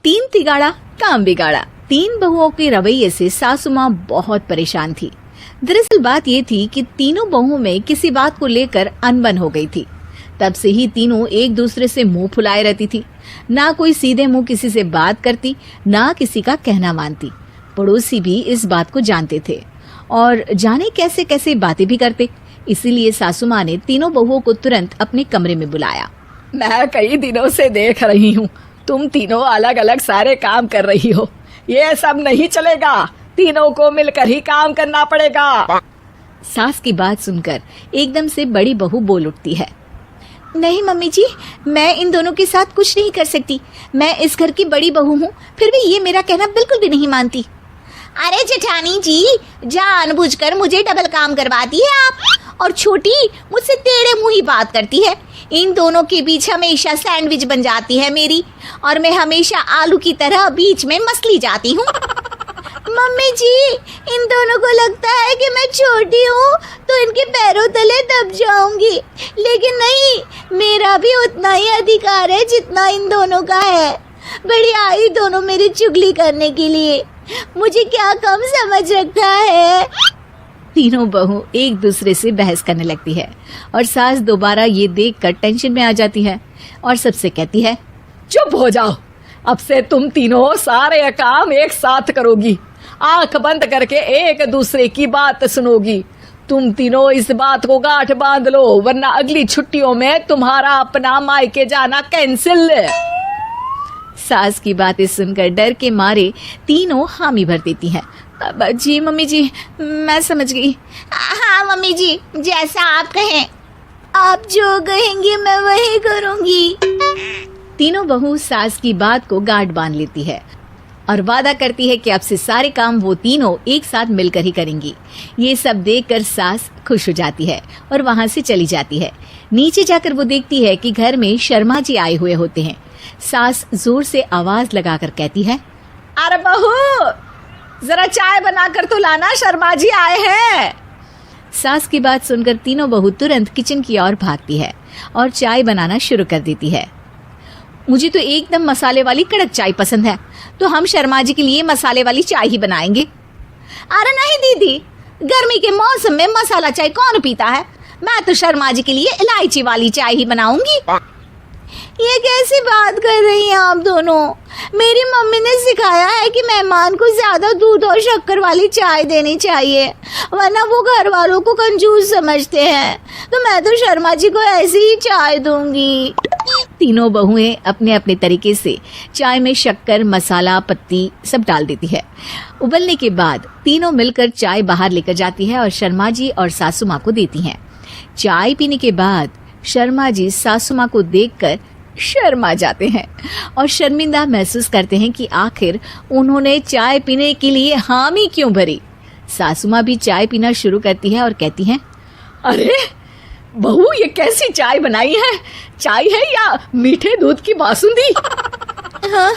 तीन तिगाड़ा काम बिगाड़ा। तीन बहुओं के रवैये से सासू माँ बहुत परेशान थी। दरअसल बात ये थी कि तीनों बहुओं में किसी बात को लेकर अनबन हो गई थी। तब से ही तीनों एक दूसरे से मुंह फुलाए रहती थी। ना कोई सीधे मुंह किसी से बात करती, ना किसी का कहना मानती। पड़ोसी भी इस बात को जानते थे और जाने कैसे कैसे बातें भी करते। इसीलिए सासू माँ ने तीनों बहुओं को तुरंत अपने कमरे में बुलाया। मैं कई दिनों से देख रही हूँ, तुम तीनों अलग अलग सारे काम कर रही हो। ये सब नहीं चलेगा, तीनों को मिलकर ही काम करना पड़ेगा। सास की बात सुनकर एकदम से बड़ी बहू बोल उठती है। नहीं मम्मी जी, मैं इन दोनों के साथ कुछ नहीं कर सकती। मैं इस घर की बड़ी बहू हूँ, फिर भी ये मेरा कहना बिल्कुल भी नहीं मानती। अरे जेठानी जी, जानबूझकर मुझे डबल काम करवाती है आप। और छोटी मुझसे टेढ़े मुंह ही बात करती है। इन दोनों के बीच हमेशा सैंडविच बन जाती है मेरी, और मैं हमेशा आलू की तरह बीच में मसली जाती हूँ। मम्मी जी, इन दोनों को लगता है कि मैं छोटी हूँ तो इनके पैरों तले दब जाऊंगी, लेकिन नहीं, मेरा भी उतना ही अधिकार है जितना इन दोनों का है। बड़ी आई दोनों मेरी चुगली करने के लिए, मुझे क्या कम समझ रखा है। तीनों बहू एक दूसरे से बहस करने लगती है और सास दोबारा ये देखकर टेंशन में आ जाती है और सबसे कहती है, चुप हो जाओ, अब से तुम तीनों सारे काम एक साथ करोगी। आंख बंद करके एक दूसरे की बात सुनोगी। तुम तीनों इस बात को गांठ बांध लो, वरना अगली छुट्टियों में तुम्हारा अपना मायके जाना कैंसिल। सास की बातें सुनकर डर के मारे तीनों हामी भर देती हैं। जी मम्मी जी, मैं समझ गई। हाँ मम्मी जी, जैसा आप कहें। आप जो कहेंगी मैं वही करूंगी। तीनों बहू सास की बात को गांठ बांध लेती है और वादा करती है कि अब से सारे काम वो तीनों एक साथ मिलकर ही करेंगी। ये सब देखकर सास खुश हो जाती है और वहाँ से चली जाती है। नीचे जाकर वो देखती है कि घर में शर्मा जी आए हुए होते हैं। सास जोर से आवाज लगाकर कहती है, अरे बहू, जरा चाय बनाकर तो लाना, शर्मा जी आए हैं। सास की बात सुनकर तीनों बहू तुरंत किचन की ओर भागती है और चाय बनाना शुरू कर देती है। मुझे तो एकदम मसाले वाली कड़क चाय पसंद है, तो हम शर्मा जी के लिए मसाले वाली चाय ही बनाएंगे। अरे नहीं दीदी, गर्मी के मौसम में मसाला चाय कौन पीता है। मैं तो शर्मा जी के लिए इलायची वाली चाय ही बनाऊंगी। ये कैसी बात कर रही हैं आप दोनों? मेरी मम्मी ने सिखाया है कि मेहमान को ज्यादा दूध और शक्कर वाली चाय देनी चाहिए, वरना वो घर वालों को कंजूस समझते हैं। तो मैं तो शर्मा जी को ऐसी ही चाय दूंगी। तीनों बहुएं अपने अपने तरीके से चाय में शक्कर, मसाला, पत्ती सब डाल देती है। उबलने के बाद तीनों मिलकर चाय बाहर लेकर जाती है और शर्मा जी और सासू माँ को देती हैं। चाय पीने के बाद शर्मा जी सासू माँ को देखकर शर्मा जाते हैं और शर्मिंदा महसूस करते हैं कि आखिर उन्होंने चाय पीने के लिए हामी क्यों भरी। सासू माँ भी चाय पीना शुरू करती है और कहती हैं, अरे बहू, ये कैसी चाय बनाई है? चाय है या मीठे दूध की बासुंदी? हाँ,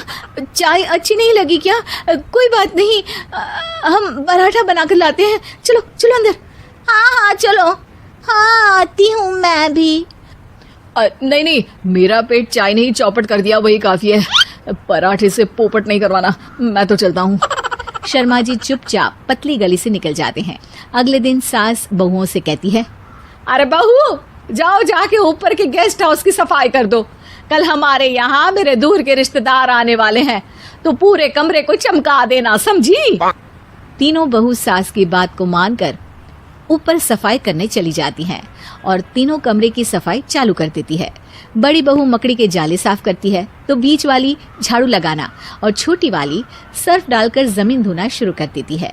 चाय अच्छी नहीं लगी क्या? कोई बात नहीं, हम पराठा बनाकर लाते हैं। चलो चलो अंदर। हाँ चलो। हाँ, आती हूँ मैं भी। नहीं नहीं, मेरा पेट चाय नहीं चौपट कर दिया वही काफी है। पराठे से पोपट नहीं करवाना, मैं तो चलता हूँ। शर्मा जी चुपचाप पतली गली से निकल जाते हैं। अगले दिन सास बहुओं से कहती है, अरे बहू, जाओ जाके ऊपर के गेस्ट हाउस की सफाई कर दो। कल हमारे यहाँ मेरे दूर के रिश्तेदार आने वाले हैं, तो पूरे कमरे को चमका देना, समझी? तीनों बहू सास की बात को मानकर ऊपर सफाई करने चली जाती हैं और तीनों कमरे की सफाई चालू कर देती है। बड़ी बहू मकड़ी के जाले साफ करती है, तो बीच वाली झाड़ू लगाना और छोटी वाली सर्फ डालकर जमीन धोना शुरू कर देती है।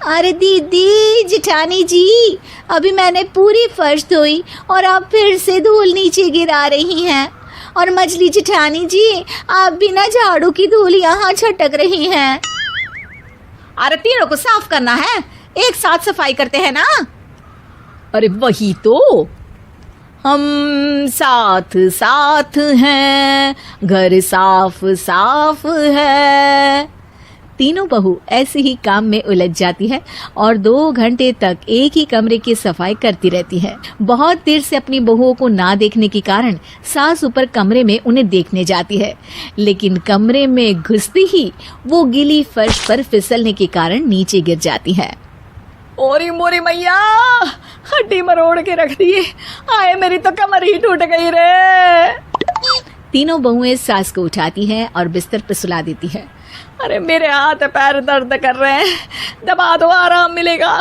अरे दीदी, जेठानी जी, अभी मैंने पूरी फर्श धोई और आप फिर से धूल नीचे गिरा रही हैं। और मछली जेठानी जी, आप बिना झाड़ू की धूल यहाँ छटक रही हैं। अरे तीनों को साफ करना है, एक साथ सफाई करते हैं ना। अरे वही तो, हम साथ साथ हैं, घर साफ साफ है, तीनों बहू ऐसे ही काम में उलझ जाती है और 2 घंटे तक एक ही कमरे की सफाई करती रहती है। बहुत देर से अपनी बहुओं को ना देखने के कारण सास ऊपर कमरे में उन्हें देखने जाती है, लेकिन कमरे में घुसती ही वो गीली फर्श पर फिसलने के कारण नीचे गिर जाती है। ओरी मोरी मैया, हड्डी मरोड़ के रख दी। आए मेरी तो कमर ही टूट गई रे। तीनों बहुएं सास को उठाती हैं और बिस्तर पर सुला देती है। अरे मेरे हाथ पैर दर्द कर रहे हैं, दबा दो आराम मिलेगा।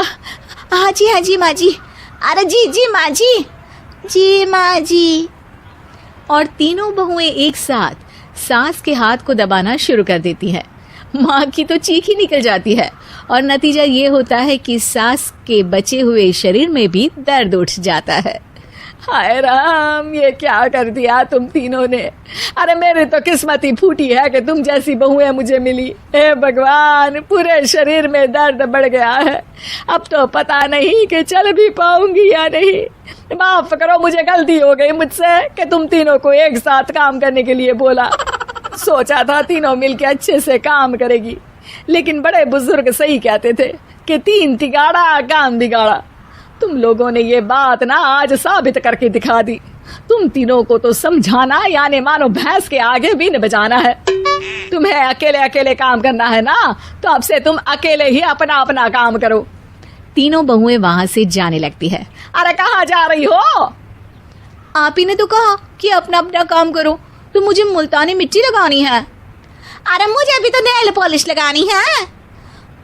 हाँ जी माँ जी। अरे जी माँ जी माँ जी। और तीनों बहुएं एक साथ सास के हाथ को दबाना शुरू कर देती है। माँ की तो चीख ही निकल जाती है और नतीजा ये होता है कि सास के बचे हुए शरीर में भी दर्द उठ जाता है। हाय राम, ये क्या कर दिया तुम तीनों ने। अरे मेरी तो किस्मत ही फूटी है कि तुम जैसी बहुएं मुझे मिली। हे भगवान, पूरे शरीर में दर्द बढ़ गया है। अब तो पता नहीं कि चल भी पाऊंगी या नहीं। माफ करो, मुझे गलती हो गई मुझसे कि तुम तीनों को एक साथ काम करने के लिए बोला। सोचा था तीनों मिलके अच्छे से काम करेगी, लेकिन बड़े बुजुर्ग सही कहते थे कि 3 तिगाड़ा काम बिगाड़ा। तुम लोगों ने ये बात ना आज साबित करके दिखा दी। तुम तीनों को तो समझाना यानी मानो भैंस के आगे भी न बजाना है। तुम्हें अकेले अकेले काम करना है ना, तो अब से तुम अकेले ही अपना अपना काम करो। तीनों बहुएं वहां से जाने लगती है। अरे कहाँ जा रही हो? आप ही ने तो कहा कि अपना अपना काम करो, तो मुझे मुल्तानी मिट्टी लगानी है। अरे मुझे भी तो नेल पॉलिश लगानी है।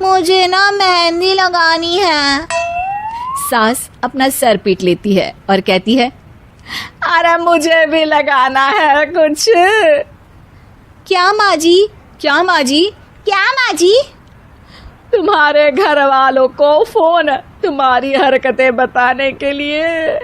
मुझे ना मेहंदी लगानी है। सास अपना सर पीट लेती है और कहती है, अरे मुझे भी लगाना है कुछ। क्या माँ जी? क्या माँ जी? क्या माँ जी? तुम्हारे घर वालों को फोन तुम्हारी हरकतें बताने के लिए।